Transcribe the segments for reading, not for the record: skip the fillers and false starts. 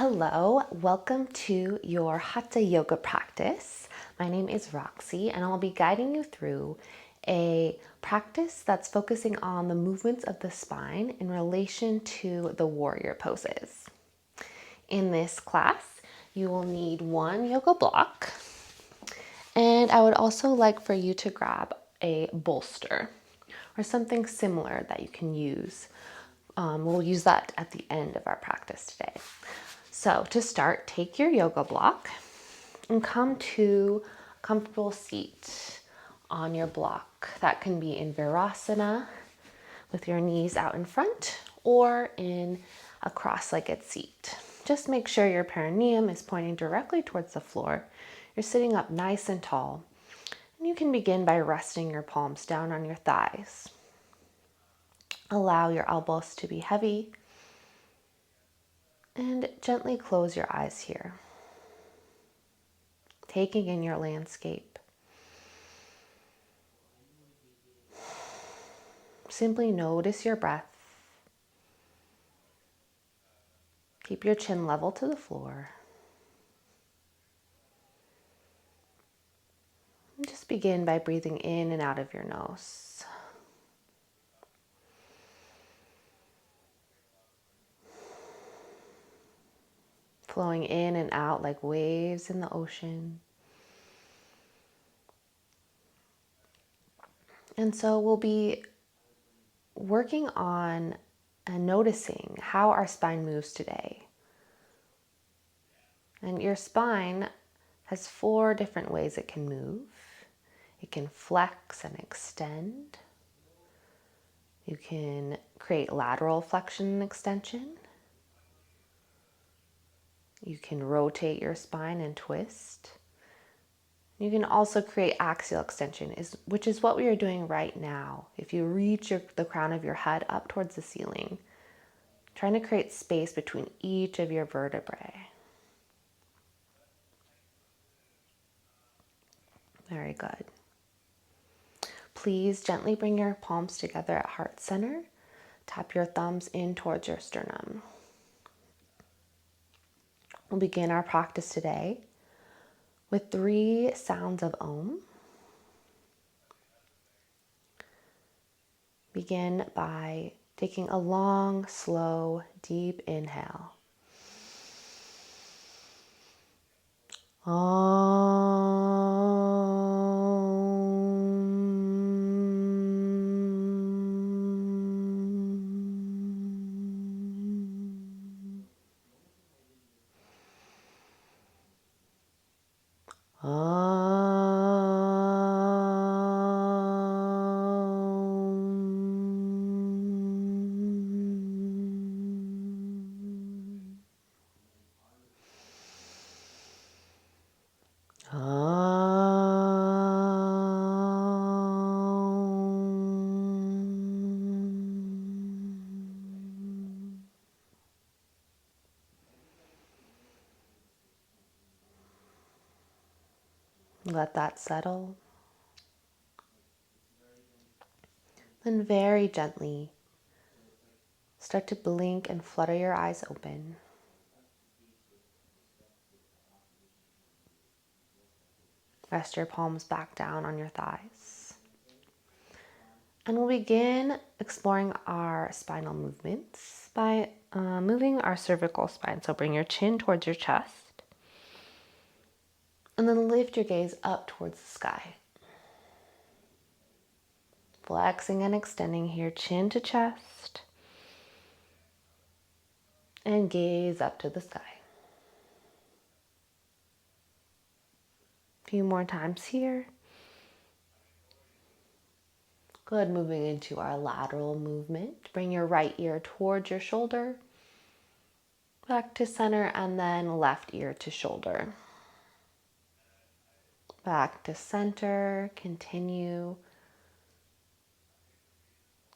Hello, welcome to your Hatha yoga practice. My name is Roxy and I'll be guiding you through a practice that's focusing on the movements of the spine in relation to the warrior poses. In this class, you will need one yoga block, and I would also like for you to grab a bolster or something similar that you can use. We'll use that at the end of our practice today. So to start, take your yoga block and come to a comfortable seat on your block. That can be in Virabhadrasana with your knees out in front or in a cross-legged seat. Just make sure your perineum is pointing directly towards the floor. You're sitting up nice and tall. And you can begin by resting your palms down on your thighs. Allow your elbows to be heavy and gently close your eyes here, taking in your landscape. Simply notice your breath. Keep your chin level to the floor. And just begin by breathing in and out of your nose. Flowing in and out like waves in the ocean. And so we'll be working on and noticing how our spine moves today. And your spine has 4 different ways it can move. It can flex and extend. You can create lateral flexion and extension. You can rotate your spine and twist. You can also create axial extension, which is what we are doing right now. If you reach the crown of your head up towards the ceiling, trying to create space between each of your vertebrae. Very good. Please gently bring your palms together at heart center. Tap your thumbs in towards your sternum. We'll begin our practice today with 3 sounds of Om. Begin by taking a long, slow, deep inhale. Let that settle. Then very gently start to blink and flutter your eyes open. Rest your palms back down on your thighs. And we'll begin exploring our spinal movements by moving our cervical spine. So bring your chin towards your chest. And then lift your gaze up towards the sky. Flexing and extending here, chin to chest. And gaze up to the sky. A few more times here. Good, moving into our lateral movement. Bring your right ear towards your shoulder. Back to center, and then left ear to shoulder. Back to center, continue.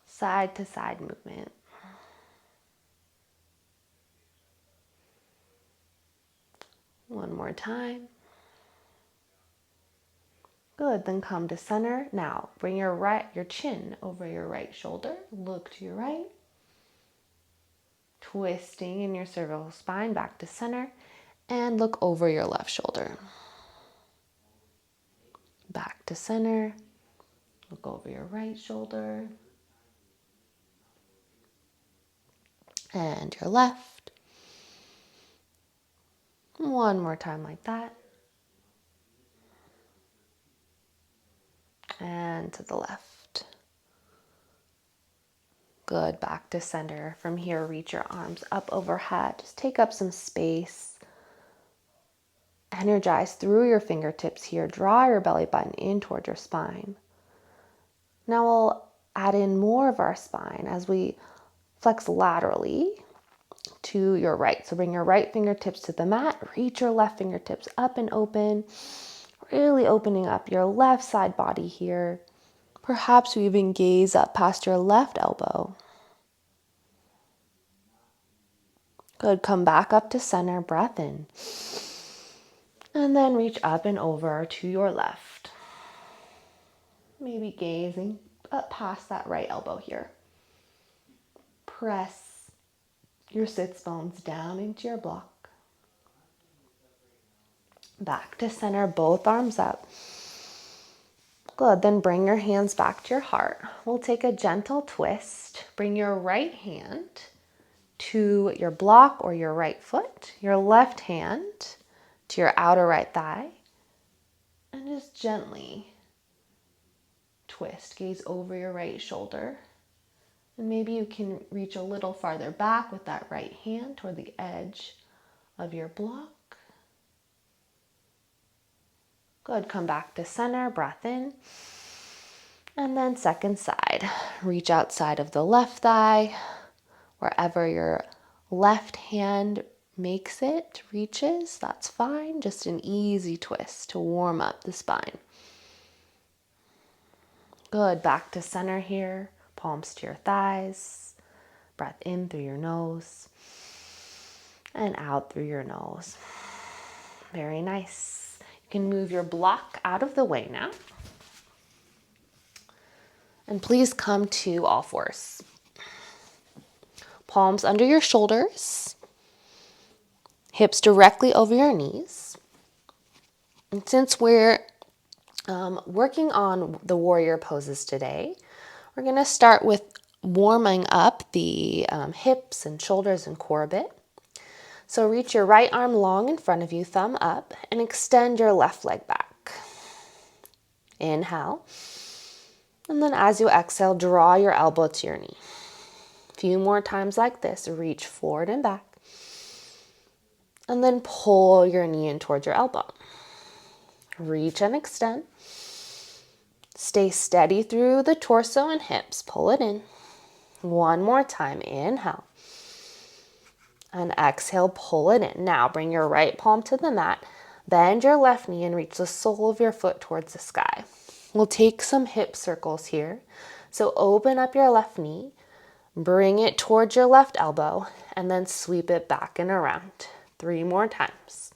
Side to side movement. One more time. Good, then come to center. Now, bring your chin over your right shoulder. Look to your right. Twisting in your cervical spine back to center, and look over your left shoulder. Back to center, look over your right shoulder, and your left. One more time like that. And to the left. Good, back to center. From here, reach your arms up overhead. Just take up some space. Energize through your fingertips here. Draw your belly button in towards your spine. Now we'll add in more of our spine as we flex laterally to your right. So bring your right fingertips to the mat. Reach your left fingertips up and open. Really opening up your left side body here. Perhaps you even gaze up past your left elbow. Good, come back up to center, breath in. And then reach up and over to your left. Maybe gazing up past that right elbow here. Press your sits bones down into your block. Back to center, both arms up. Good, then bring your hands back to your heart. We'll take a gentle twist. Bring your right hand to your block or your right foot, your left hand to your outer right thigh, and just gently twist. Gaze over your right shoulder, and maybe you can reach a little farther back with that right hand toward the edge of your block. Good, come back to center, breath in, and then second side. Reach outside of the left thigh, wherever your left hand makes it, reaches, that's fine. Just an easy twist to warm up the spine. Good, back to center here, palms to your thighs. Breath in through your nose and out through your nose. Very nice. You can move your block out of the way now. And please come to all fours. Palms under your shoulders. Hips directly over your knees. And since we're working on the warrior poses today, we're going to start with warming up the hips and shoulders and core a bit. So reach your right arm long in front of you, thumb up, and extend your left leg back. Inhale. And then as you exhale, draw your elbow to your knee. A few more times like this. Reach forward and back. And then pull your knee in towards your elbow. Reach and extend. Stay steady through the torso and hips. Pull it in. One more time. Inhale. And exhale, pull it in. Now bring your right palm to the mat. Bend your left knee and reach the sole of your foot towards the sky. We'll take some hip circles here. So open up your left knee. Bring it towards your left elbow. And then sweep it back and around. 3 more times.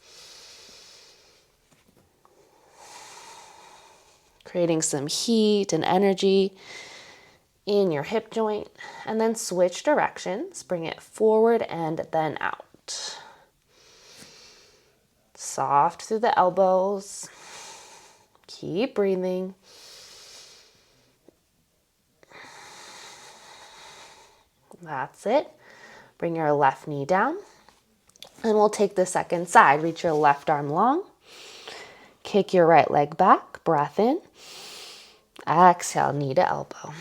Creating some heat and energy in your hip joint. And then switch directions. Bring it forward and then out. Soft through the elbows. Keep breathing. That's it. Bring your left knee down. And we'll take the second side. Reach your left arm long. Kick your right leg back. Breath in. Exhale, knee to elbow.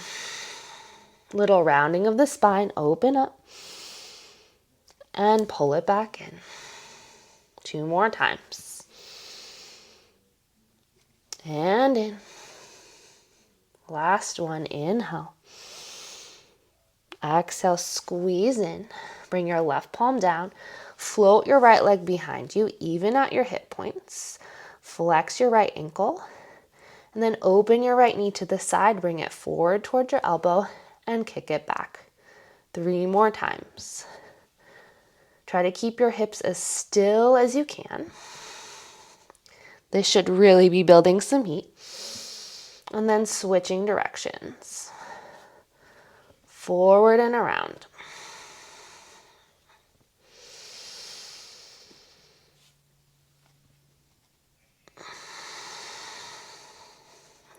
Little rounding of the spine. Open up. And pull it back in. 2 more times. And in. Last one. Inhale. Exhale, squeeze in. Bring your left palm down. Float your right leg behind you. Even out your hip points. Flex your right ankle. And then open your right knee to the side. Bring it forward towards your elbow and kick it back. 3 more times. Try to keep your hips as still as you can. This should really be building some heat. And then switching directions. Forward and around.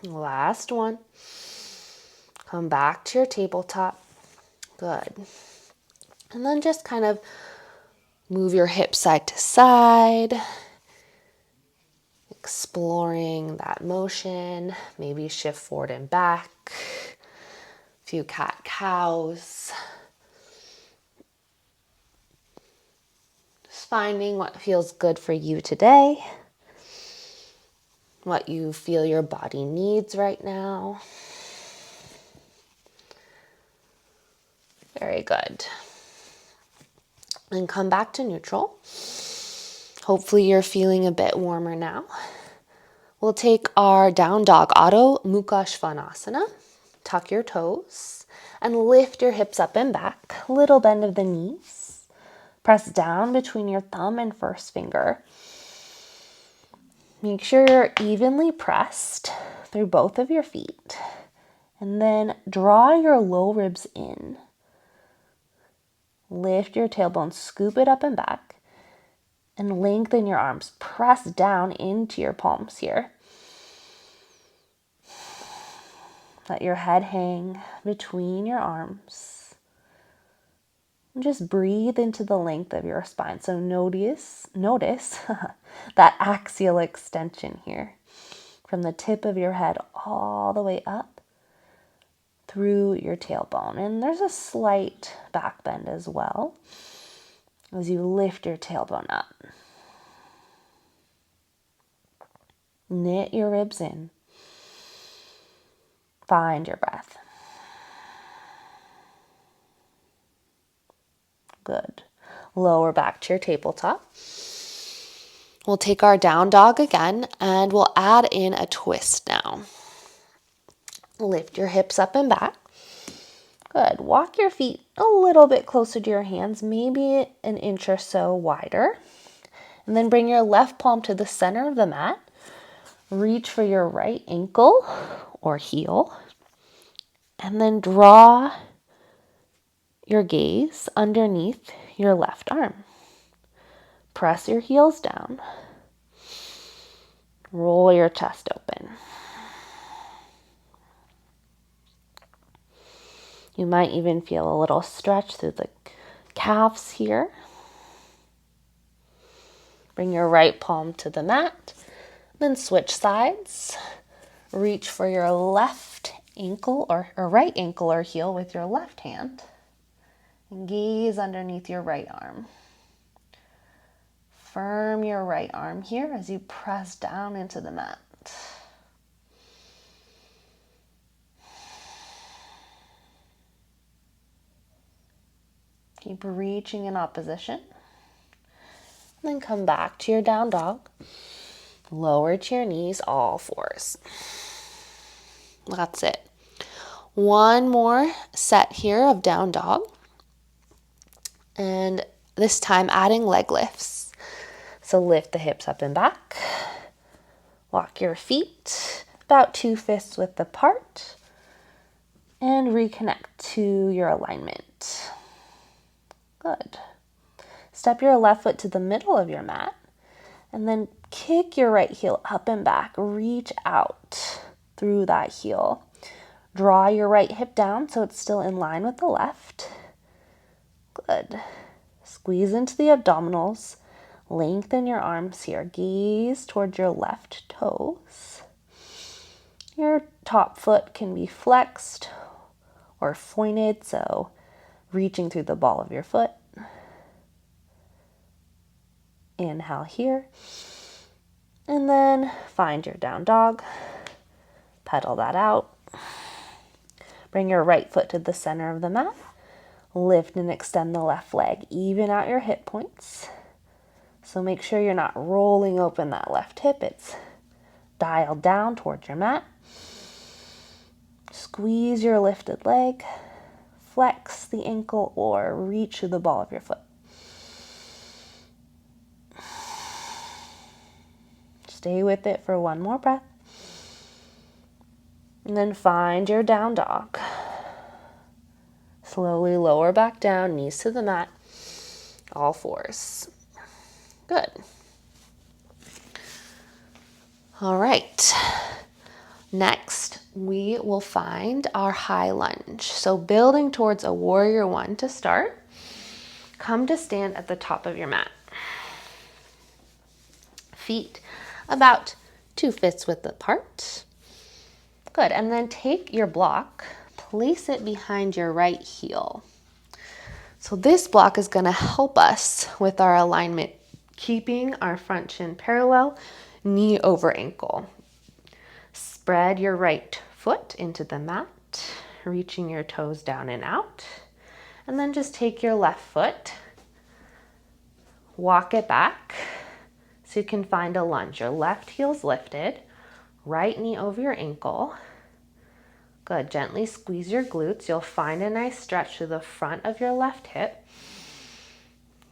Last one. Come back to your tabletop. Good. And then just kind of move your hips side to side, exploring that motion. Maybe shift forward and back. A few cat-cows. Just finding what feels good for you today, what you feel your body needs right now. Very good. And come back to neutral. Hopefully you're feeling a bit warmer now. We'll take our down dog, Adho Mukha Svanasana. Tuck your toes and lift your hips up and back. Little bend of the knees. Press down between your thumb and first finger. Make sure you're evenly pressed through both of your feet. And then draw your low ribs in. Lift your tailbone, scoop it up and back, and lengthen your arms. Press down into your palms here. Let your head hang between your arms. And just breathe into the length of your spine. So notice that axial extension here from the tip of your head all the way up through your tailbone. And there's a slight back bend as well as you lift your tailbone up. Knit your ribs in. Find your breath. Good. Lower back to your tabletop. We'll take our down dog again and we'll add in a twist now. Lift your hips up and back. Good. Walk your feet a little bit closer to your hands, maybe an inch or so wider. And then bring your left palm to the center of the mat. Reach for your right ankle or heel. And then draw your gaze underneath your left arm. Press your heels down. Roll your chest open. You might even feel a little stretch through the calves here. Bring your right palm to the mat. Then switch sides. Reach for your left ankle or right ankle or heel with your left hand. And gaze underneath your right arm. Firm your right arm here as you press down into the mat. Keep reaching in opposition. Then come back to your down dog. Lower to your knees, all fours. That's it. One more set here of down dog. And this time adding leg lifts. So lift the hips up and back. Walk your feet about 2 fists width apart. And reconnect to your alignment. Good. Step your left foot to the middle of your mat. And then kick your right heel up and back. Reach out through that heel. Draw your right hip down so it's still in line with the left. Good. Squeeze into the abdominals. Lengthen your arms here. Gaze towards your left toes. Your top foot can be flexed or pointed, so reaching through the ball of your foot. Inhale here. And then find your down dog. Pedal that out. Bring your right foot to the center of the mat. Lift and extend the left leg. Even out your hip points. So make sure you're not rolling open that left hip. It's dialed down towards your mat. Squeeze your lifted leg. Flex the ankle or reach to the ball of your foot. Stay with it for one more breath. And then find your down dog. Slowly lower back down, knees to the mat, all fours. Good. All right. Next, we will find our high lunge. So building towards a warrior one to start, come to stand at the top of your mat. Feet about 2 fists width apart. Good, and then take your block, place it behind your right heel. So this block is gonna help us with our alignment, keeping our front shin parallel, knee over ankle. Spread your right foot into the mat, reaching your toes down and out. And then just take your left foot, walk it back so you can find a lunge. Your left heel's lifted, right knee over your ankle. Good, gently squeeze your glutes. You'll find a nice stretch through the front of your left hip.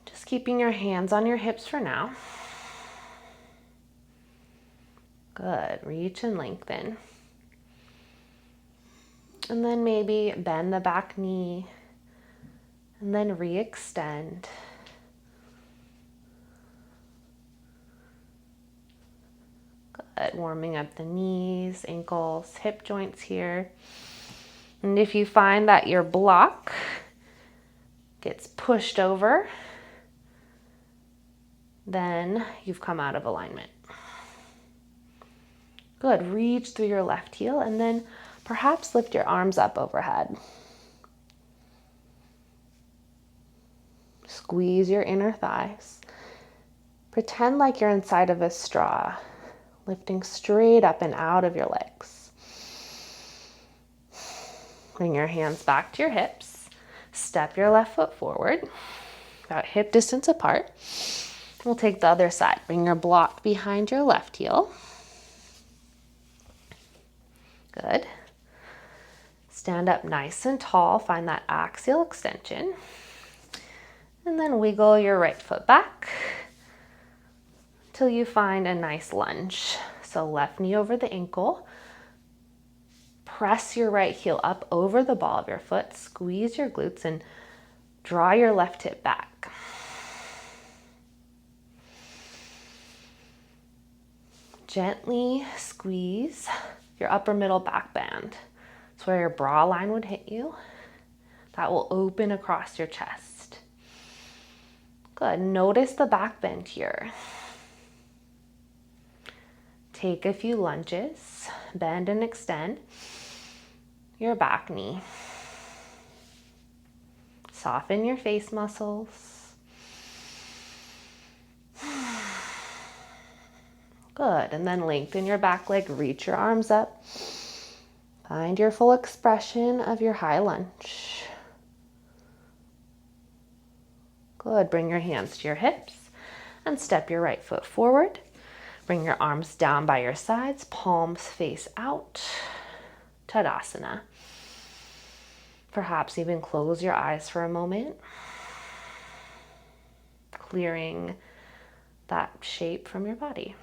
Just keeping your hands on your hips for now. Good, reach and lengthen. And then maybe bend the back knee and then re-extend. Good, warming up the knees, ankles, hip joints here. And if you find that your block gets pushed over, then you've come out of alignment. Good, reach through your left heel and then perhaps lift your arms up overhead. Squeeze your inner thighs. Pretend like you're inside of a straw, lifting straight up and out of your legs. Bring your hands back to your hips. Step your left foot forward, about hip distance apart. We'll take the other side. Bring your block behind your left heel. Good. Stand up nice and tall. Find that axial extension. And then wiggle your right foot back till you find a nice lunge. So left knee over the ankle. Press your right heel up over the ball of your foot. Squeeze your glutes and draw your left hip back. Gently squeeze your upper middle back band. It's where your bra line would hit you. That will open across your chest. Good. Notice the back bend here. Take a few lunges. Bend and extend your back knee. Soften your face muscles. Good. And then lengthen your back leg. Reach your arms up. Find your full expression of your high lunge. Good. Bring your hands to your hips and step your right foot forward. Bring your arms down by your sides, palms face out. Tadasana. Perhaps even close your eyes for a moment, clearing that shape from your body.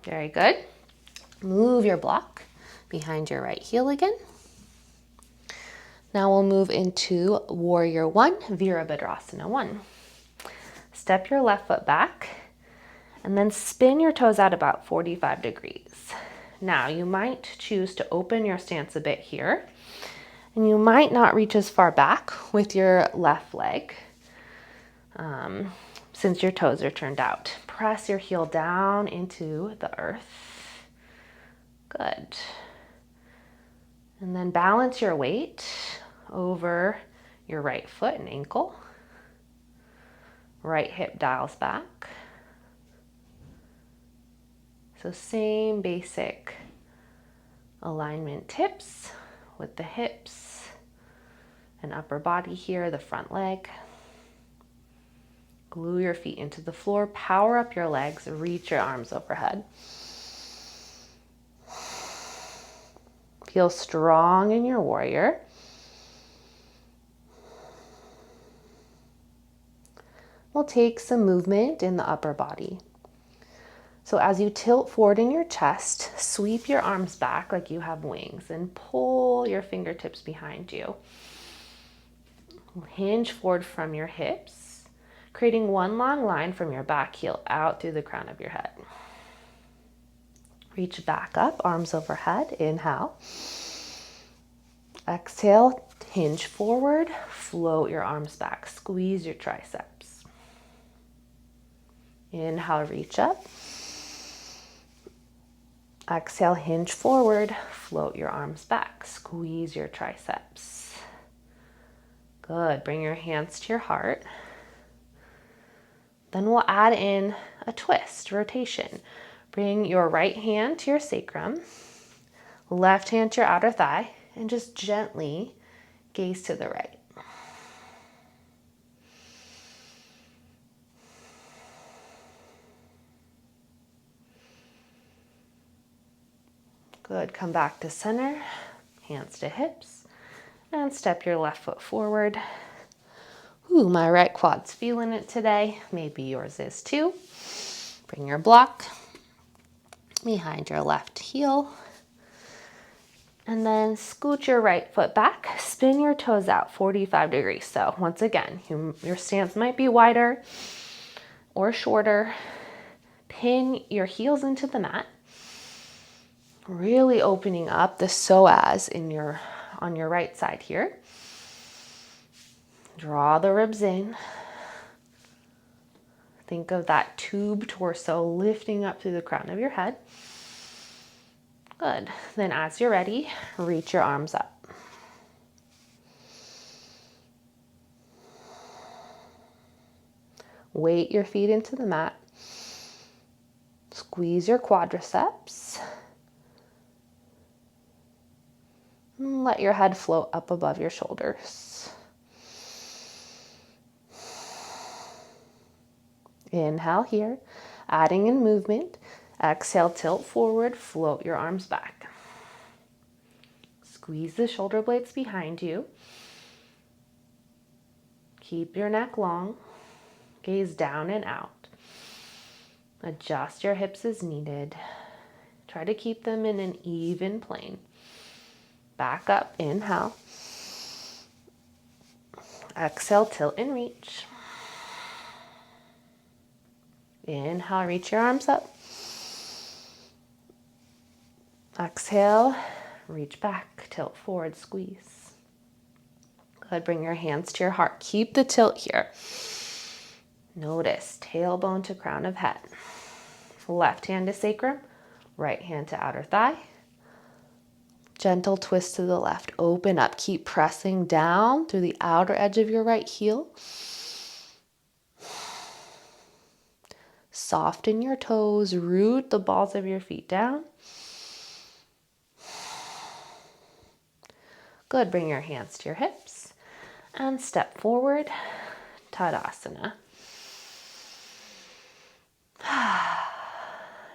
Very good. Move your block behind your right heel again. Now we'll move into Warrior One, Virabhadrasana 1. Step your left foot back and then spin your toes out about 45 degrees. Now you might choose to open your stance a bit here, and you might not reach as far back with your left leg since your toes are turned out. Press your heel down into the earth. Good. And then balance your weight over your right foot and ankle. Right hip dials back. So same basic alignment tips with the hips and upper body here, the front leg. Glue your feet into the floor, power up your legs, reach your arms overhead. Feel strong in your warrior. We'll take some movement in the upper body. So as you tilt forward in your chest, sweep your arms back like you have wings and pull your fingertips behind you. Hinge forward from your hips. creating one long line from your back heel out through the crown of your head. Reach back up, arms overhead, inhale. Exhale, hinge forward, float your arms back, squeeze your triceps. Inhale, reach up. Exhale, hinge forward, float your arms back, squeeze your triceps. Good, bring your hands to your heart. Then we'll add in a twist, rotation. Bring your right hand to your sacrum, left hand to your outer thigh, and just gently gaze to the right. Good, come back to center, hands to hips, and step your left foot forward. Ooh, my right quad's feeling it today. Maybe yours is too. Bring your block behind your left heel. And then scoot your right foot back, spin your toes out 45 degrees. So once again, your stance might be wider or shorter. Pin your heels into the mat, really opening up the psoas on your right side here. Draw the ribs in. Think of that tube torso lifting up through the crown of your head. Good. Then as you're ready, reach your arms up. Weight your feet into the mat. Squeeze your quadriceps. And let your head float up above your shoulders. Inhale here, adding in movement. Exhale, tilt forward, float your arms back. Squeeze the shoulder blades behind you. Keep your neck long. Gaze down and out. Adjust your hips as needed. Try to keep them in an even plane. Back up, inhale. Exhale, tilt and reach. Inhale, reach your arms up. Exhale, reach back, tilt forward, squeeze. Good, bring your hands to your heart. Keep the tilt here. Notice tailbone to crown of head. Left hand to sacrum, right hand to outer thigh. Gentle twist to the left. Open up. Keep pressing down through the outer edge of your right heel. Soften your toes. Root the balls of your feet down. Good. Bring your hands to your hips and step forward. Tadasana.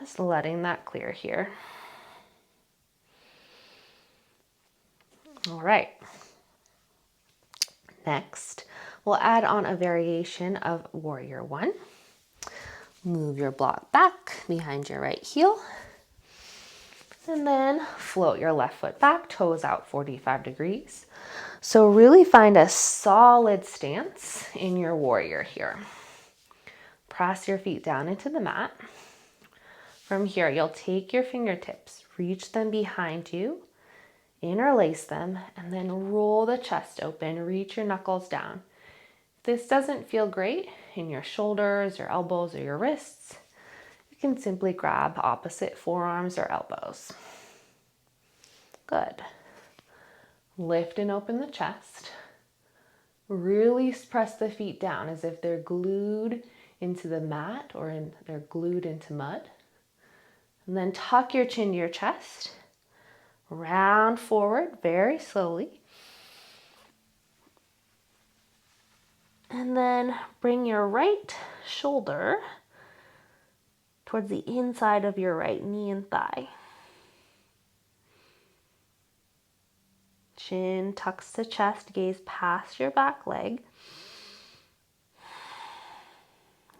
Just letting that clear here. All right. Next, we'll add on a variation of Warrior One. Move your block back behind your right heel. And then float your left foot back, toes out 45 degrees. So really find a solid stance in your warrior here. Press your feet down into the mat. From here, you'll take your fingertips, reach them behind you, interlace them, and then roll the chest open, reach your knuckles down. If this doesn't feel great in your shoulders, your elbows, or your wrists, you can simply grab opposite forearms or elbows. Good. Lift and open the chest. Really press the feet down as if they're glued into the mat or they're glued into mud. And then tuck your chin to your chest. Round forward very slowly. And then bring your right shoulder towards the inside of your right knee and thigh. Chin tucks to chest, gaze past your back leg.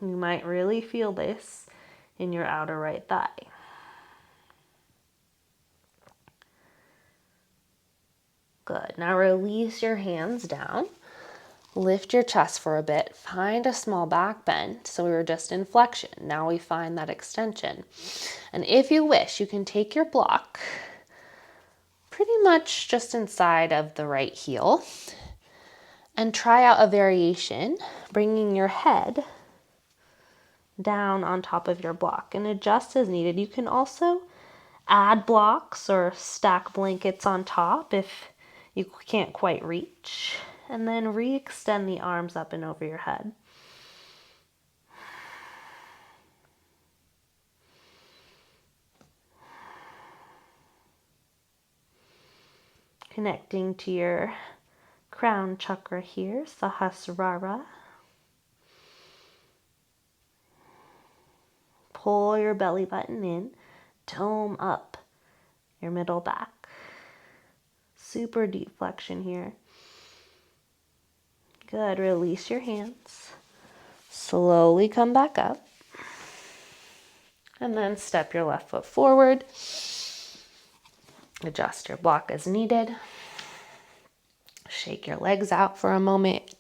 You might really feel this in your outer right thigh. Good. Now release your hands down. Lift your chest for a bit. Find a small back bend. So we were just in flexion. Now we find that extension. And if you wish, you can take your block pretty much just inside of the right heel and try out a variation, bringing your head down on top of your block and adjust as needed. You can also add blocks or stack blankets on top if you can't quite reach, and then re-extend the arms up and over your head. Connecting to your crown chakra here, Sahasrara. Pull your belly button in, dome up your middle back. Super deep flexion here. Good, release your hands. Slowly come back up. And then step your left foot forward. Adjust your block as needed. Shake your legs out for a moment.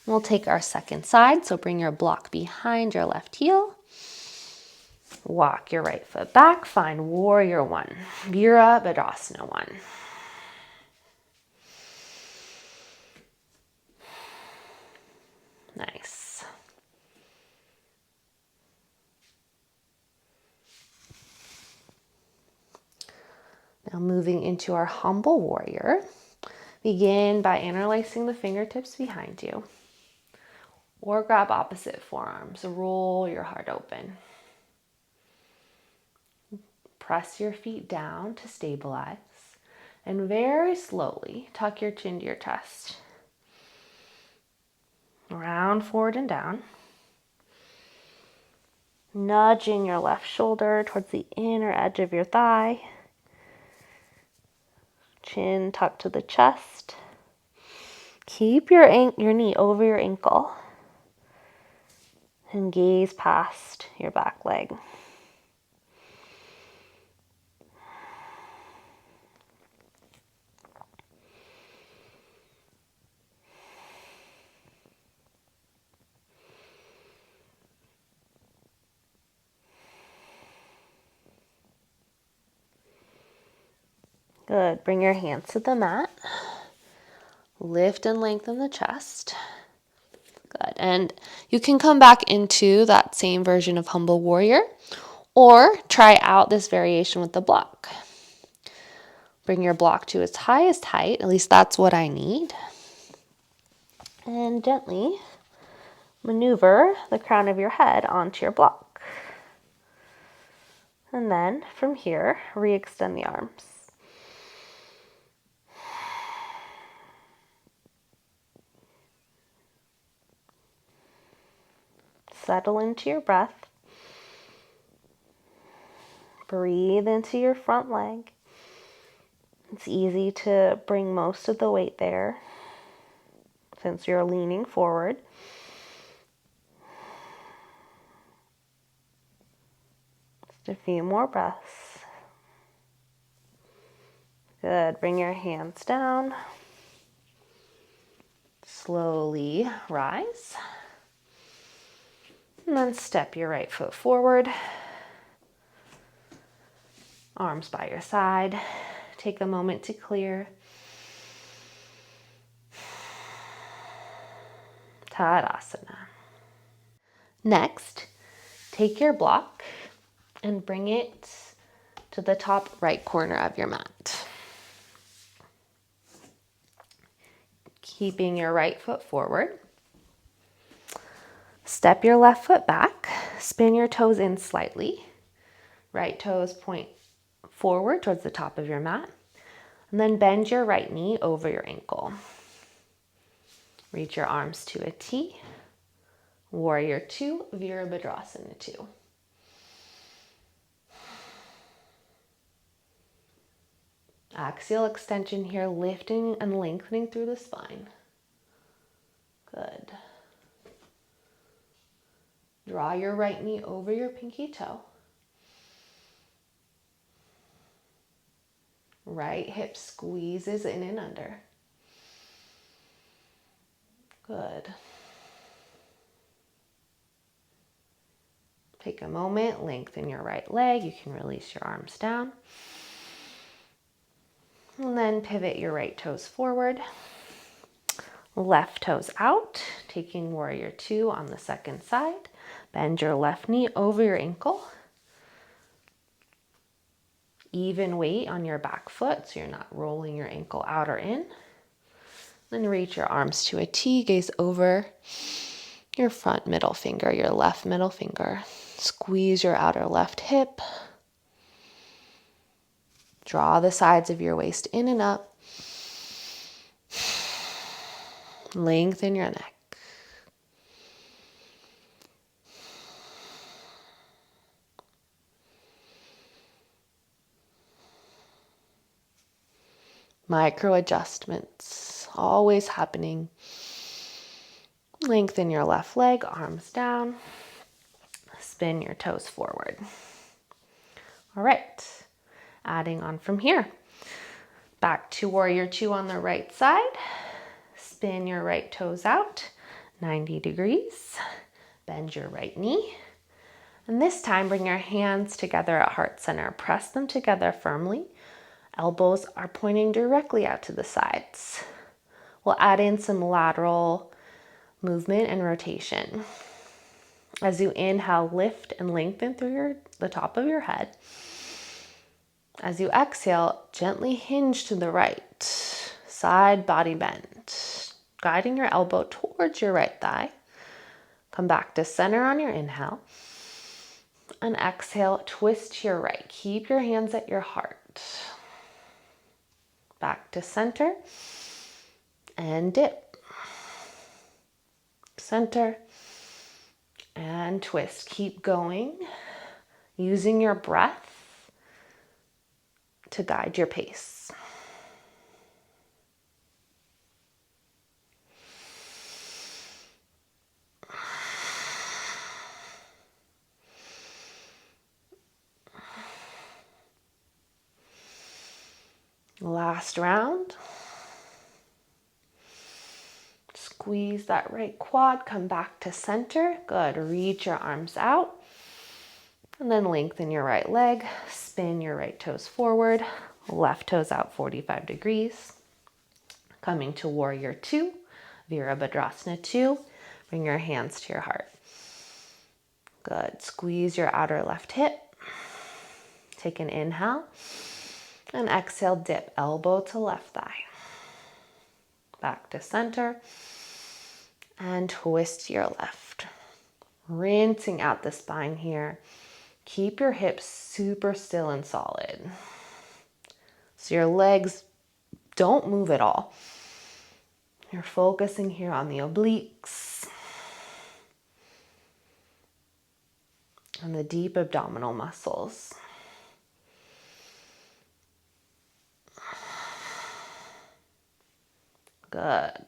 We'll take our second side, so bring your block behind your left heel. Walk your right foot back, find warrior one, Virabhadrasana one. Nice. Now moving into our humble warrior. Begin by interlacing the fingertips behind you. Or grab opposite forearms. Roll your heart open. Press your feet down to stabilize. And very slowly tuck your chin to your chest. Round forward and down. Nudging your left shoulder towards the inner edge of your thigh. Chin tucked to the chest. Keep your knee over your ankle. And gaze past your back leg. Good. Bring your hands to the mat. Lift and lengthen the chest. Good. And you can come back into that same version of humble warrior or try out this variation with the block. Bring your block to its highest height, at least that's what I need. And gently maneuver the crown of your head onto your block. And then from here, re-extend the arms. Settle into your breath. Breathe into your front leg. It's easy to bring most of the weight there since you're leaning forward. Just a few more breaths. Good. Bring your hands down. Slowly rise. And then step your right foot forward. Arms by your side. Take a moment to clear. Tadasana. Next, take your block and bring it to the top right corner of your mat. Keeping your right foot forward. Step your left foot back. Spin your toes in slightly. Right toes point forward towards the top of your mat. And then bend your right knee over your ankle. Reach your arms to a T. Warrior two, Virabhadrasana two. Axial extension here, lifting and lengthening through the spine. Good. Draw your right knee over your pinky toe. Right hip squeezes in and under. Good. Take a moment, lengthen your right leg. You can release your arms down. And then pivot your right toes forward. Left toes out, taking warrior two on the second side. Bend your left knee over your ankle. Even weight on your back foot so you're not rolling your ankle out or in. Then reach your arms to a T, gaze over your front middle finger, your left middle finger. Squeeze your outer left hip. Draw the sides of your waist in and up. Lengthen your neck. Micro adjustments, always happening. Lengthen your left leg, arms down. Spin your toes forward. All right, adding on from here. Back to warrior two on the right side. Spin your right toes out, 90 degrees. Bend your right knee. And this time, bring your hands together at heart center. Press them together firmly. Elbows are pointing directly out to the sides. We'll add in some lateral movement and rotation. As you inhale, lift and lengthen through the top of your head. As you exhale, gently hinge to the right. Side body bend. Guiding your elbow towards your right thigh. Come back to center on your inhale. And exhale, twist to your right. Keep your hands at your heart. Back to center. And dip. Center. And twist. Keep going. Using your breath to guide your pace. Last round. Squeeze that right quad, come back to center. Good, reach your arms out. And then lengthen your right leg, spin your right toes forward, left toes out 45 degrees. Coming to warrior two, Virabhadrasana 2. Bring your hands to your heart. Good, squeeze your outer left hip. Take an inhale. And exhale, dip, elbow to left thigh. Back to center. And twist to your left. Rinsing out the spine here. Keep your hips super still and solid. So your legs don't move at all. You're focusing here on the obliques and the deep abdominal muscles. Good. A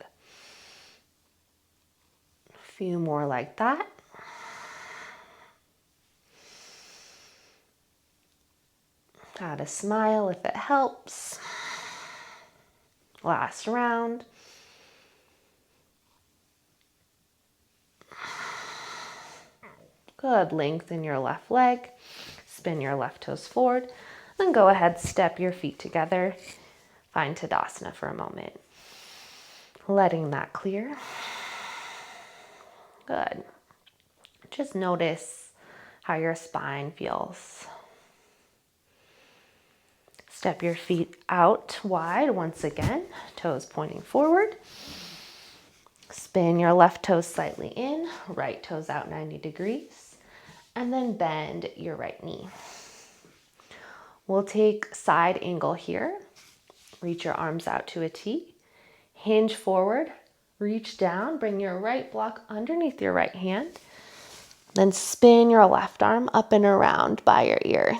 few more like that. Add a smile if it helps. Last round. Good. Lengthen your left leg. Spin your left toes forward. Then go ahead, step your feet together. Find Tadasana for a moment. Letting that clear. Good. Just notice how your spine feels. Step your feet out wide once again, toes pointing forward. Spin your left toes slightly in, right toes out 90 degrees, and then bend your right knee. We'll take side angle here. Reach your arms out to a T. Hinge forward, reach down, bring your right block underneath your right hand. Then spin your left arm up and around by your ear.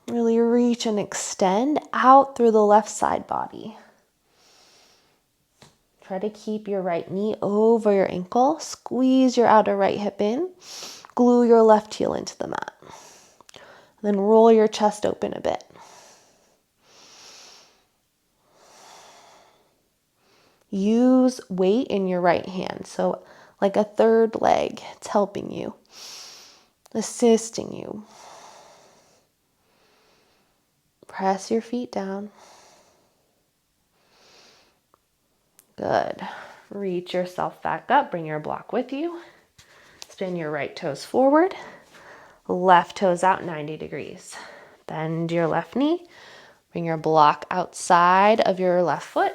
Really reach and extend out through the left side body. Try to keep your right knee over your ankle. Squeeze your outer right hip in. Glue your left heel into the mat. Then roll your chest open a bit. use weight in your right hand. So like a third leg, it's helping you, assisting you. Press your feet down. Good. Reach yourself back up. Bring your block with you. Spin your right toes forward. Left toes out 90 degrees. Bend your left knee. Bring your block outside of your left foot.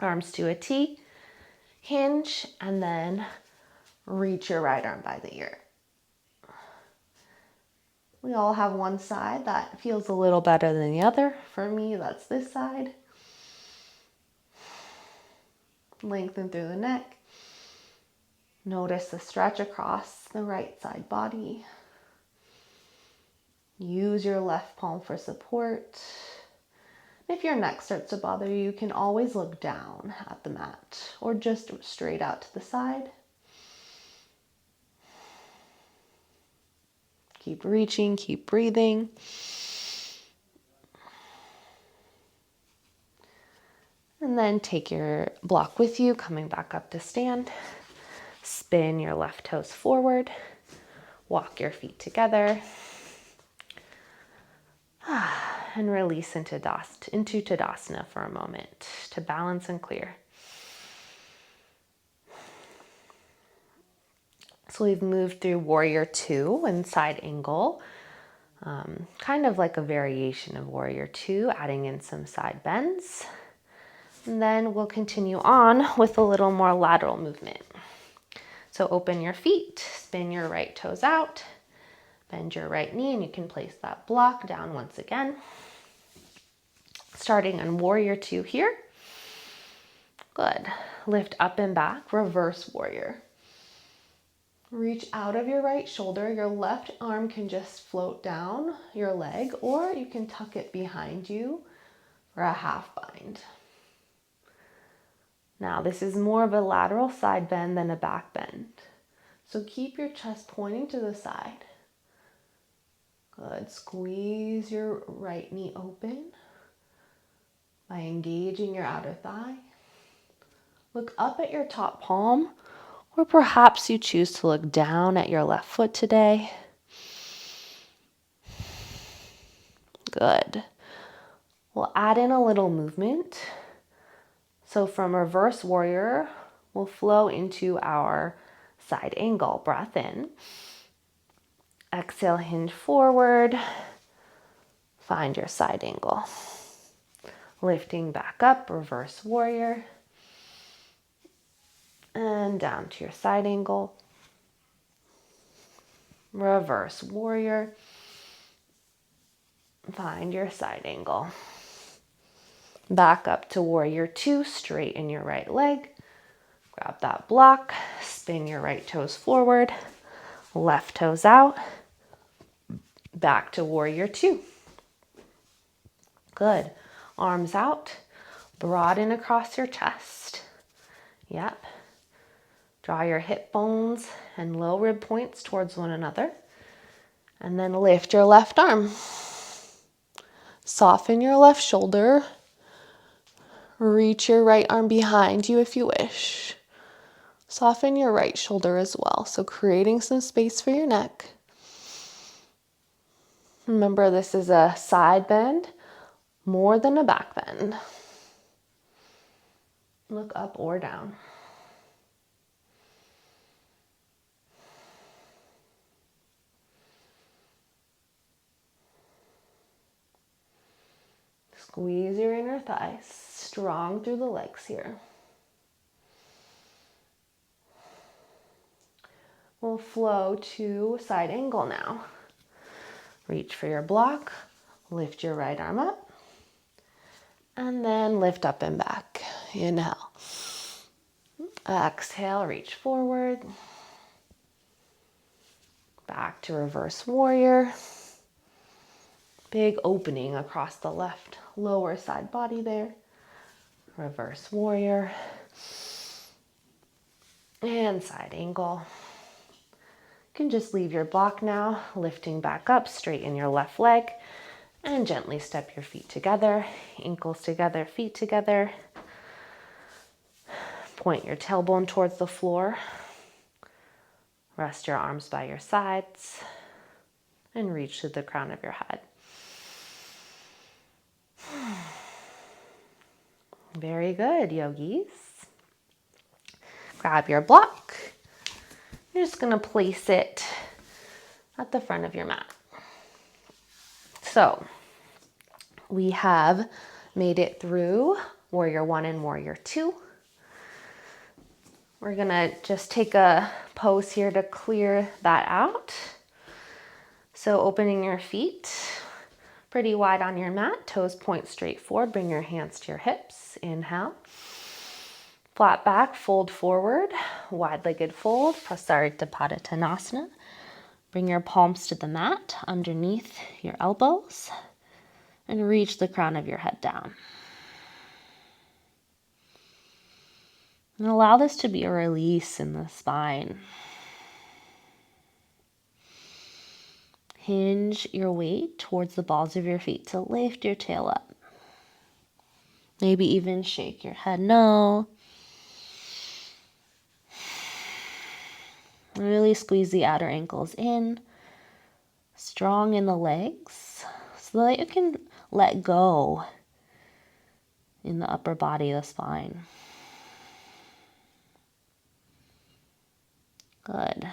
Arms to a T. Hinge and then reach your right arm by the ear. We all have one side that feels a little better than the other. For me, that's this side. Lengthen through the neck. Notice the stretch across the right side body. Use your left palm for support. If your neck starts to bother you, you can always look down at the mat or just straight out to the side. Keep reaching, keep breathing. And then take your block with you, coming back up to stand. Spin your left toes forward. Walk your feet together. And release into Tadasana for a moment to balance and clear. So we've moved through Warrior 2 and side angle. Kind of like a variation of Warrior 2, adding in some side bends. And then we'll continue on with a little more lateral movement. So open your feet, spin your right toes out, bend your right knee, and you can place that block down once again. Starting on Warrior 2 here. Good. Lift up and back, reverse warrior. Reach out of your right shoulder. Your left arm can just float down your leg, or you can tuck it behind you for a half bind. Now, this is more of a lateral side bend than a back bend. So keep your chest pointing to the side. Good. Squeeze your right knee open by engaging your outer thigh. Look up at your top palm, or perhaps you choose to look down at your left foot today. Good. We'll add in a little movement. So from reverse warrior, we'll flow into our side angle. Breath in. Exhale, hinge forward. Find your side angle. Lifting back up, reverse warrior. And down to your side angle. Reverse warrior. Find your side angle. Back up to Warrior 2, straighten your right leg. Grab that block, spin your right toes forward, left toes out. Back to Warrior 2. Good. Arms out, broaden across your chest. Yep. Draw your hip bones and low rib points towards one another. And then lift your left arm. Soften your left shoulder. Reach your right arm behind you if you wish. Soften your right shoulder as well. So creating some space for your neck. Remember, this is a side bend more than a back bend. Look up or down. Squeeze your inner thighs, strong through the legs here. We'll flow to side angle now. Reach for your block, lift your right arm up, and then lift up and back. Inhale. Exhale, reach forward. Back to reverse warrior. Big opening across the left lower side body there. Reverse warrior. And side angle. You can just leave your block now, lifting back up, straighten your left leg, and gently step your feet together, ankles together, feet together. Point your tailbone towards the floor. Rest your arms by your sides and reach to the crown of your head. Very good, yogis. Grab your block. You're just going to place it at the front of your mat. So we have made it through Warrior 1 and Warrior 2. We're going to just take a pose here to clear that out. So opening your feet pretty wide on your mat, toes point straight forward, bring your hands to your hips. Inhale. Flat back, fold forward, wide-legged fold, Prasarita Padottanasana. Bring your palms to the mat underneath your elbows and reach the crown of your head down. And allow this to be a release in the spine. Hinge your weight towards the balls of your feet to lift your tail up. Maybe even shake your head no. Really squeeze the outer ankles in, strong in the legs, so that you can let go in the upper body of the spine. Good.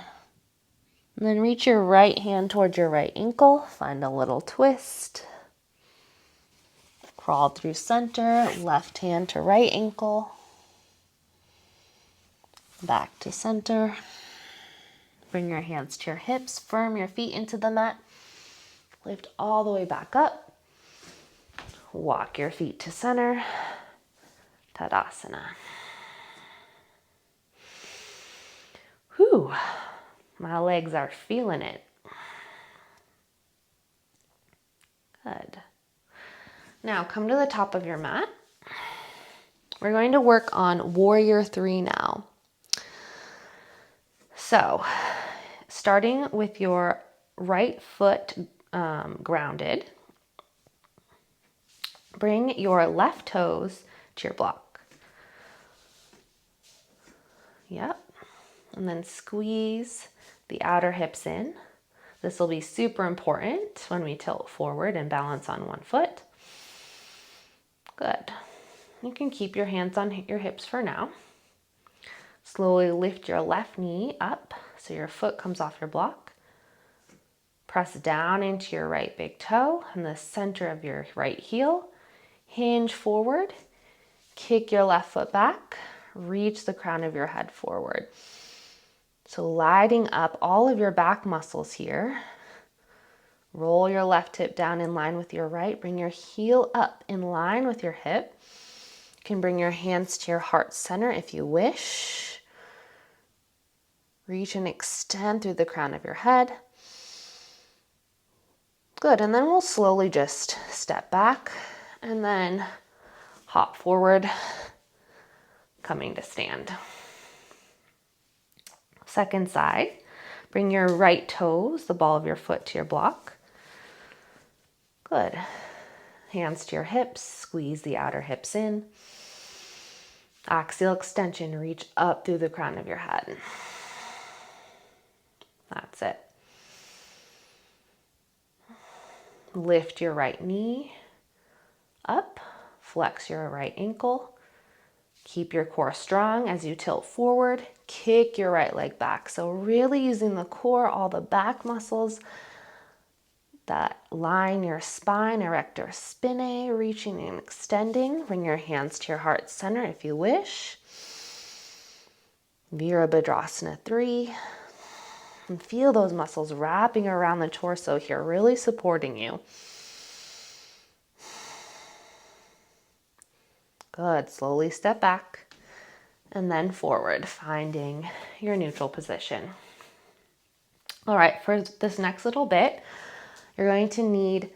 And then reach your right hand towards your right ankle, find a little twist. Crawl through center, left hand to right ankle, back to center. Bring your hands to your hips, firm your feet into the mat. Lift all the way back up. Walk your feet to center. Tadasana. Whew, my legs are feeling it. Good. Now come to the top of your mat. We're going to work on Warrior 3 now. So, starting with your right foot grounded, bring your left toes to your block. Yep. And then squeeze the outer hips in. This will be super important when we tilt forward and balance on one foot. Good. You can keep your hands on your hips for now. Slowly lift your left knee up so your foot comes off your block. Press down into your right big toe and the center of your right heel. Hinge forward. Kick your left foot back. Reach the crown of your head forward. So lighting up all of your back muscles here. Roll your left hip down in line with your right. Bring your heel up in line with your hip. You can bring your hands to your heart center if you wish. Reach and extend through the crown of your head. Good, and then we'll slowly just step back and then hop forward, coming to stand. Second side, bring your right toes, the ball of your foot, to your block. Good. Hands to your hips, squeeze the outer hips in. Axial extension, reach up through the crown of your head. That's it. Lift your right knee up, flex your right ankle. Keep your core strong as you tilt forward. Kick your right leg back. So really using the core, all the back muscles that line your spine, erector spinae, reaching and extending. Bring your hands to your heart center if you wish. Virabhadrasana 3. And feel those muscles wrapping around the torso here, really supporting you. Good. Slowly step back and then forward, finding your neutral position. All right, for this next little bit, you're going to need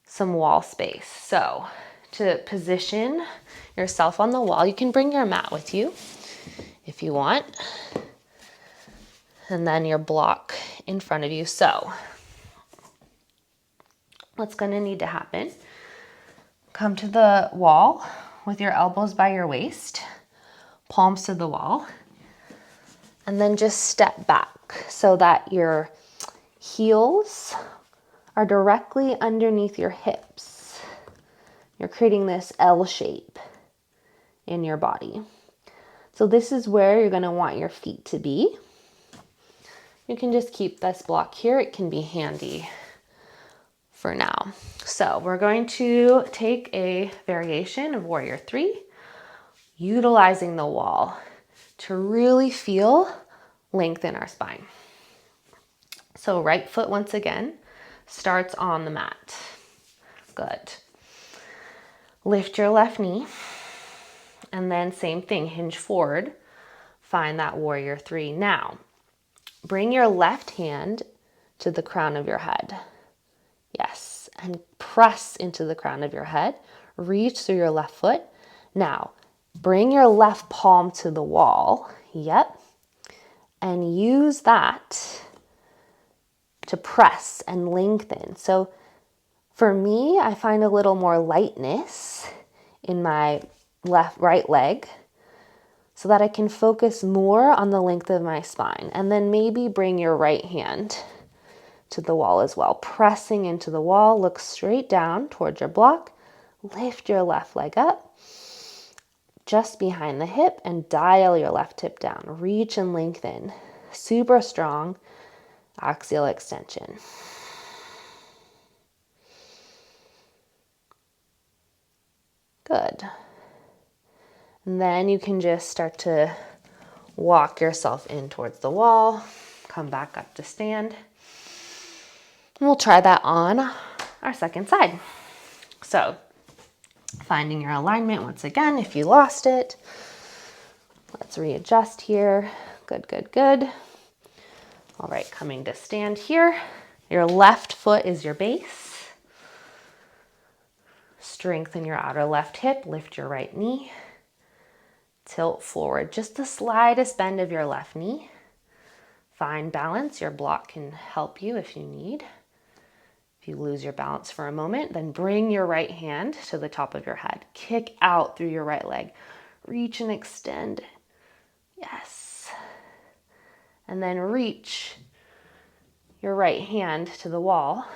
some wall space. So to position yourself on the wall, you can bring your mat with you if you want. And then your block in front of you. So what's going to need to happen, come to the wall with your elbows by your waist. palms to the wall. And then just step back so that your heels are directly underneath your hips. You're creating this L shape in your body. So this is where you're going to want your feet to be. You can just keep this block here. It can be handy for now. So we're going to take a variation of Warrior 3, utilizing the wall to really feel length in our spine. So right foot once again starts on the mat. Good. Lift your left knee, and then same thing, hinge forward. Find that Warrior 3. Now, bring your left hand to the crown of your head. Yes, and press into the crown of your head. Reach through your left foot. Now, bring your left palm to the wall. Yep. And use that to press and lengthen. So for me, I find a little more lightness in my right leg so that I can focus more on the length of my spine. And then maybe bring your right hand to the wall as well. Pressing into the wall, look straight down towards your block. Lift your left leg up just behind the hip and dial your left hip down. Reach and lengthen. Super strong axial extension. Good. And then you can just start to walk yourself in towards the wall. Come back up to stand. And we'll try that on our second side. So, finding your alignment once again if you lost it. Let's readjust here. Good, good, good. All right, coming to stand here. Your left foot is your base. Strengthen your outer left hip. Lift your right knee. Tilt forward. Just the slightest bend of your left knee. Find balance. Your block can help you if you need. If you lose your balance for a moment, then bring your right hand to the top of your head. Kick out through your right leg. Reach and extend. Yes. And then reach your right hand to the wall.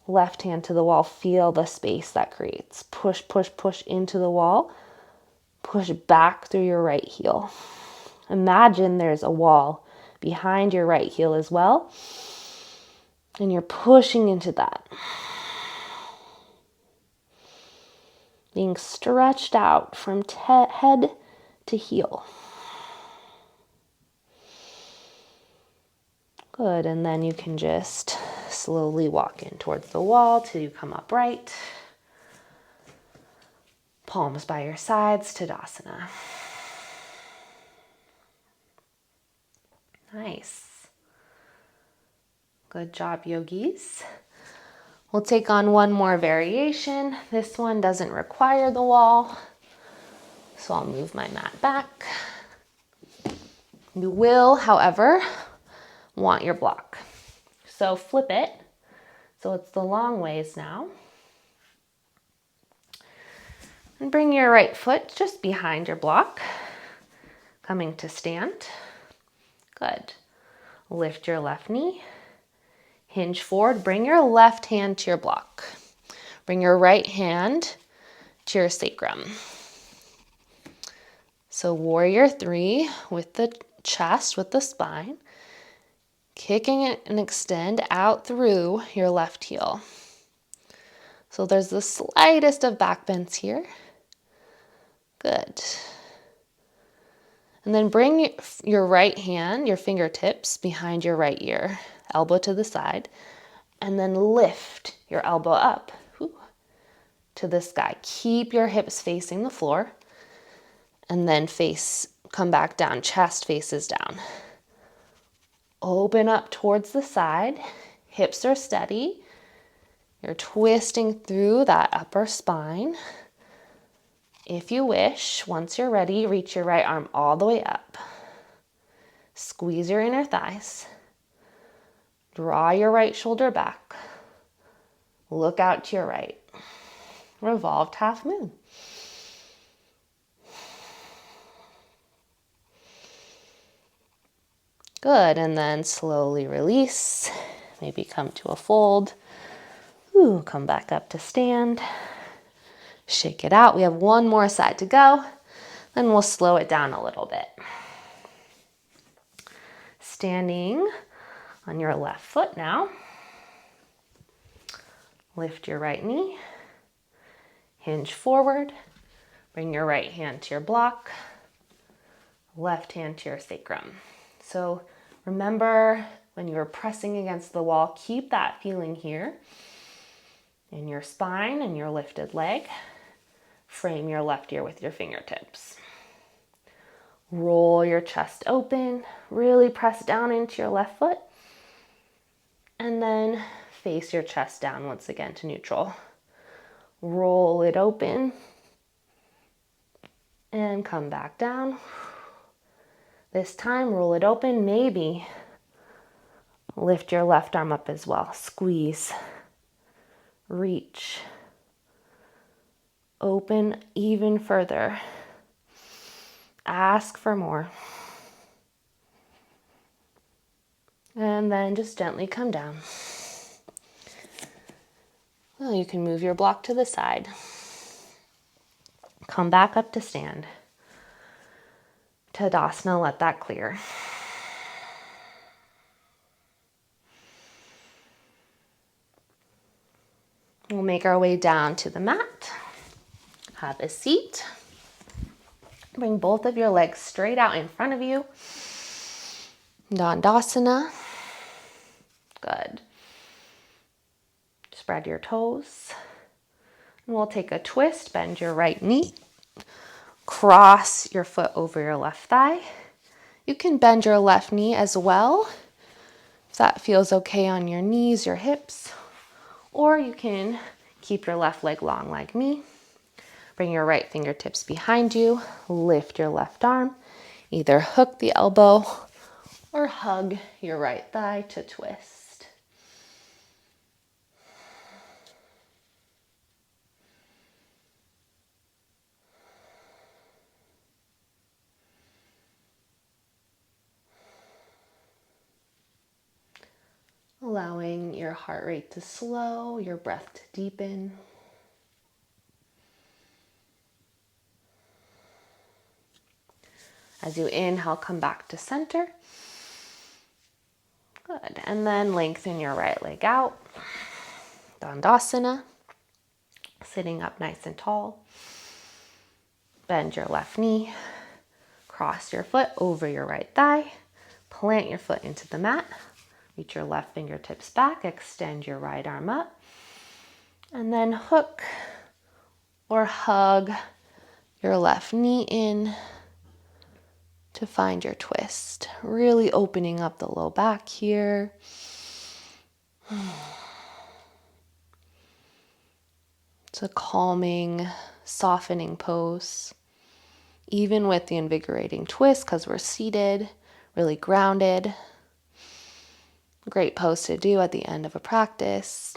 Left hand to the wall. Feel the space that creates. Push, push, push into the wall. Push back through your right heel. Imagine there's a wall behind your right heel as well. And you're pushing into that. Being stretched out from head to heel. Good, and then you can just slowly walk in towards the wall till you come upright. Palms by your sides, Tadasana. Nice. Good job, yogis. We'll take on one more variation. This one doesn't require the wall, so I'll move my mat back. You will, however, want your block. So flip it. So it's the long ways now. And bring your right foot just behind your block, coming to stand. Good. Lift your left knee. Hinge forward. Bring your left hand to your block. Bring your right hand to your sacrum. So Warrior 3 with the chest, with the spine. Kicking it and extend out through your left heel. So there's the slightest of back bends here. Good. And then bring your right hand, your fingertips behind your right ear, elbow to the side, and then lift your elbow up to the sky. Keep your hips facing the floor, and then come back down, chest faces down. Open up towards the side, hips are steady. You're twisting through that upper spine. If you wish, once you're ready, reach your right arm all the way up. Squeeze your inner thighs. Draw your right shoulder back. Look out to your right. Revolved half moon. Good, and then slowly release. Maybe come to a fold. Ooh, come back up to stand. Shake it out. We have one more side to go. Then we'll slow it down a little bit. Standing on your left foot now. Lift your right knee. Hinge forward. Bring your right hand to your block. Left hand to your sacrum. So remember when you're pressing against the wall, keep that feeling here in your spine and your lifted leg. Frame your left ear with your fingertips. Roll your chest open, really press down into your left foot, and then face your chest down once again to neutral. Roll it open and come back down. This time, roll it open, maybe lift your left arm up as well. Squeeze, reach, open even further. Ask for more. And then just gently come down. Well, you can move your block to the side. Come back up to stand. Tadasana, let that clear. We'll make our way down to the mat. Have a seat. Bring both of your legs straight out in front of you. Dandasana. Good. Spread your toes. And we'll take a twist. Bend your right knee. Cross your foot over your left thigh. You can bend your left knee as well, if that feels okay on your knees, your hips. Or you can keep your left leg long like me. Bring your right fingertips behind you. Lift your left arm. Either hook the elbow or hug your right thigh to twist. Allowing your heart rate to slow, your breath to deepen. As you inhale, come back to center. Good. And then lengthen your right leg out. Dandasana. Sitting up nice and tall. Bend your left knee. Cross your foot over your right thigh. Plant your foot into the mat. Reach your left fingertips back. Extend your right arm up. And then hook or hug your left knee in to find your twist. Really opening up the low back here. It's a calming, softening pose. Even with the invigorating twist, because we're seated, really grounded. Great pose to do at the end of a practice.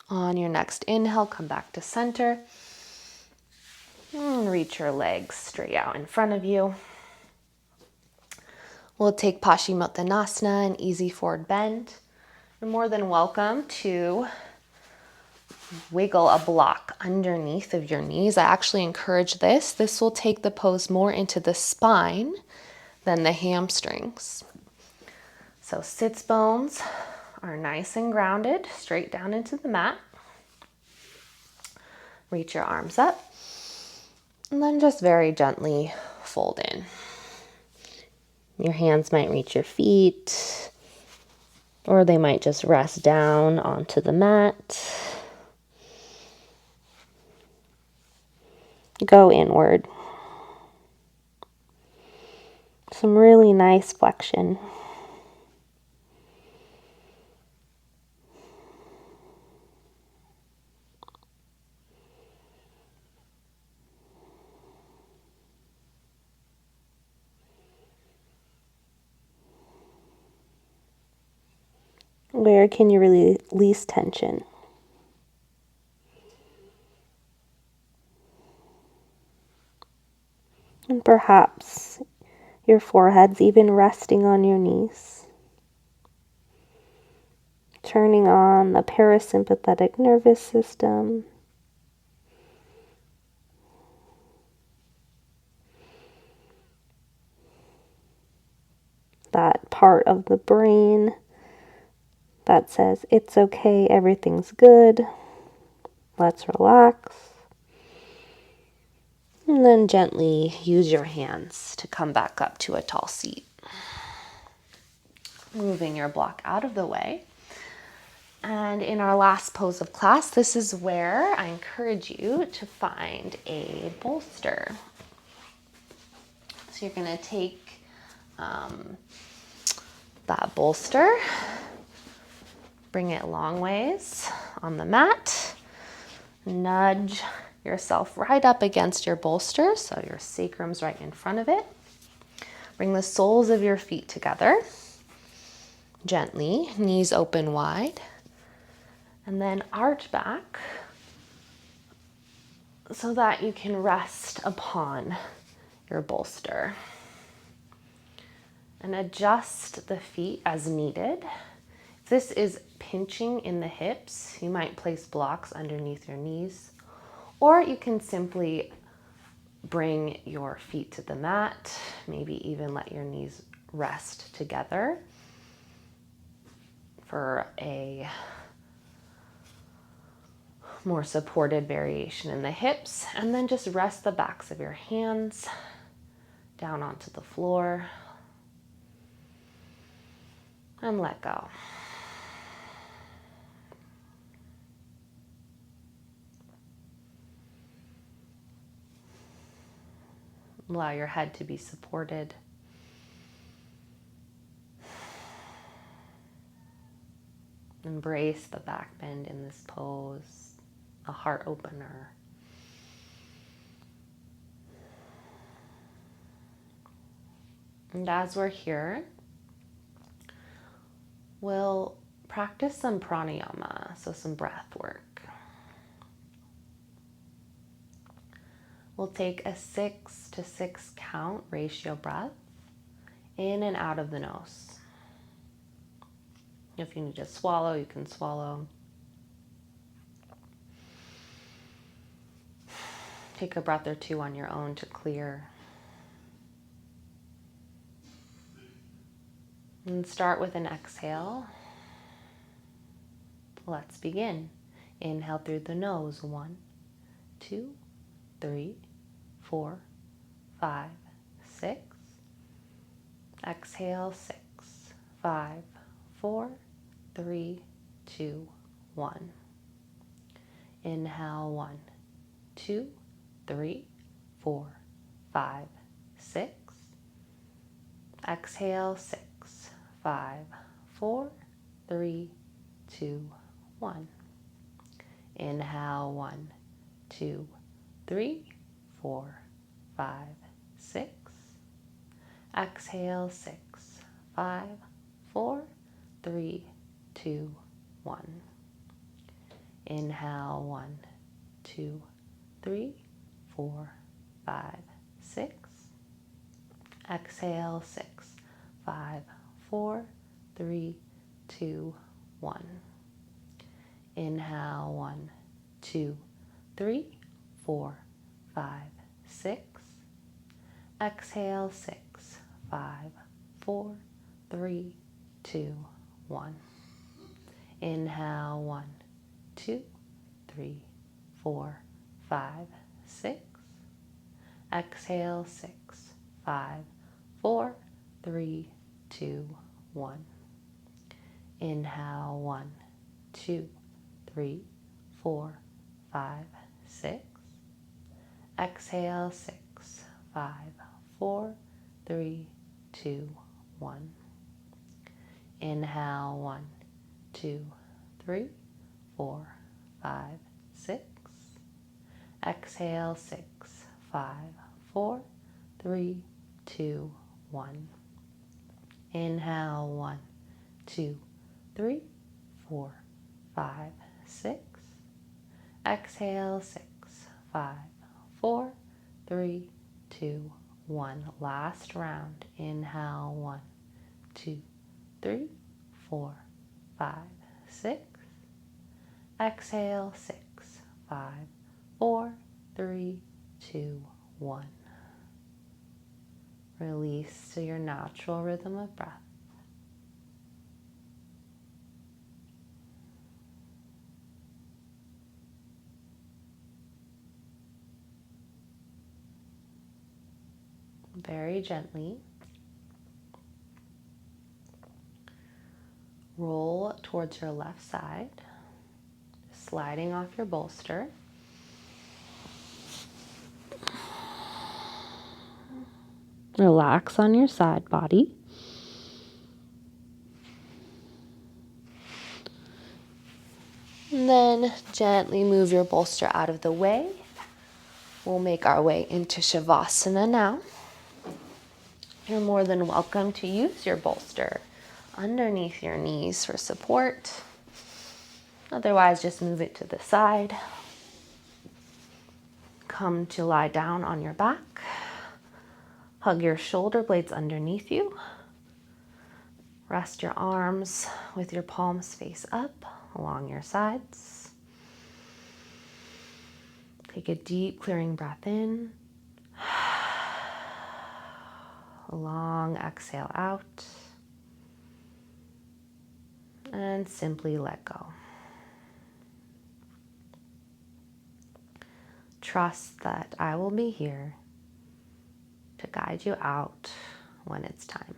On your next inhale, come back to center. And reach your legs straight out in front of you. We'll take Paschimottanasana, an easy forward bend. You're more than welcome to wiggle a block underneath of your knees. I actually encourage this. This will take the pose more into the spine than the hamstrings. So sits bones are nice and grounded, straight down into the mat. Reach your arms up, and then just very gently fold in. Your hands might reach your feet, or they might just rest down onto the mat. Go inward. Some really nice flexion. Where can you release tension? And perhaps your forehead's even resting on your knees. Turning on the parasympathetic nervous system. That part of the brain that says, it's okay, everything's good, let's relax. And then gently use your hands to come back up to a tall seat. Moving your block out of the way. And in our last pose of class, this is where I encourage you to find a bolster. So you're going to take that bolster, bring it long ways on the mat, nudge yourself right up against your bolster so your sacrum's right in front of it. Bring the soles of your feet together, gently, knees open wide, and then arch back so that you can rest upon your bolster. And adjust the feet as needed. If this is pinching in the hips, you might place blocks underneath your knees, or you can simply bring your feet to the mat, maybe even let your knees rest together for a more supported variation in the hips, and then just rest the backs of your hands down onto the floor and let go. Allow your head to be supported. Embrace the back bend in this pose, a heart opener. And as we're here, we'll practice some pranayama, so some breath work. We'll take a 6 to 6 count ratio breath in and out of the nose. If you need to swallow, you can swallow. Take a breath or two on your own to clear. And start with an exhale. Let's begin. Inhale through the nose. 1, 2, 3, 4, 5, 6. Exhale, 6, 5, 4, 3, 2, 1. Inhale, 1, 2, 3, 4, 5, 6. Exhale, 6, 5, 4, 3, 2, 1. Inhale, 1, 2, 3, 4, 5, 6. Exhale, 6, 5, 4, 3, 2, 1. Inhale, 1, 2, 3, 4, 5, 6. Exhale, 6, 5, 4, 3, 2, 1. Inhale, 1, 2, 3, 4, 5, 6. Exhale, 6, 5, 4, 3, 2, 1. Inhale, 1, 2, 3, 4, 5, 6. Exhale, 6, 5, 4, 3, 2, 1. Inhale, 1, 2, 3, 4, 5, 6. Exhale, 6, 5, 4, 3, 2, 1. Inhale, 1, 2, 3, 4, 5, 6. Exhale, 6, 5, 4, 3, 2, 1. Inhale, 1, 2, 3, 4, 5, 6. Exhale, 6, 5, 4, 3, 2, 1. Last round. Inhale, 1, 2, 3, 4, 5, 6. Exhale, 6, 5, 4, 3, 2, 1. Release to your natural rhythm of breath. Very gently, roll towards your left side, sliding off your bolster. Relax on your side body. And then gently move your bolster out of the way. We'll make our way into Shavasana now. You're more than welcome to use your bolster underneath your knees for support. Otherwise, just move it to the side. Come to lie down on your back. Hug your shoulder blades underneath you. Rest your arms with your palms face up along your sides. Take a deep clearing breath in. A long exhale out. And simply let go. Trust that I will be here to guide you out when it's time.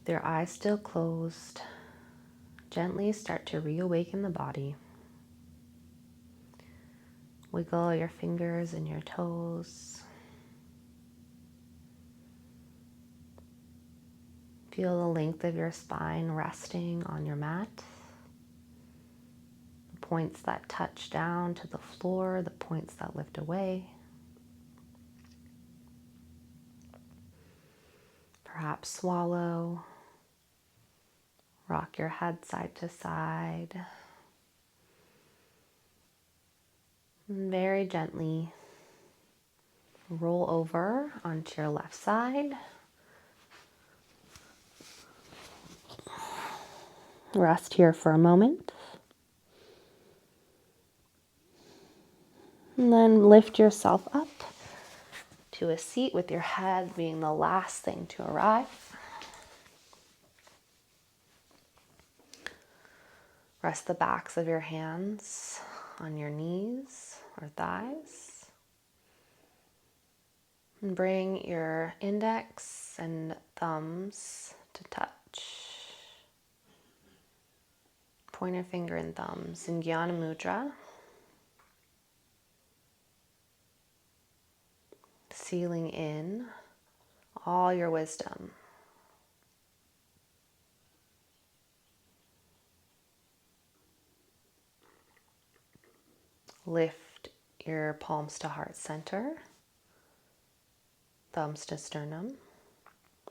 With your eyes still closed, gently start to reawaken the body. Wiggle your fingers and your toes. Feel the length of your spine resting on your mat. The points that touch down to the floor, the points that lift away. Perhaps swallow. Rock your head side to side. And very gently roll over onto your left side. Rest here for a moment. And then lift yourself up to a seat with your head being the last thing to arrive. Rest the backs of your hands on your knees or thighs. And bring your index and thumbs to touch. Pointer finger and thumbs in Jnana Mudra. Sealing in all your wisdom. Lift your palms to heart center, thumbs to sternum.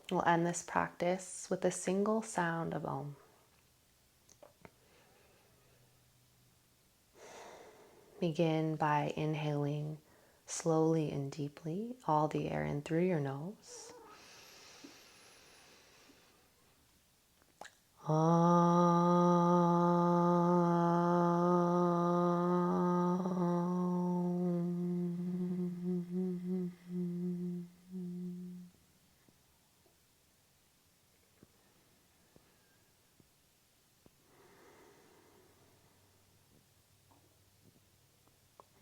We'll end this practice with a single sound of Om. Begin by inhaling slowly and deeply all the air in through your nose.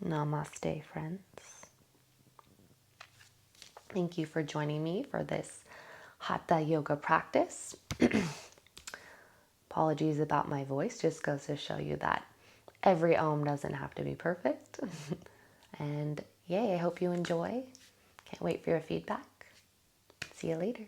Namaste, friends. Thank you for joining me for this Hatha yoga practice. Apologies about my voice, just goes to show you that every Om doesn't have to be perfect. And yay, I hope you enjoy. Can't wait for your feedback. See you later.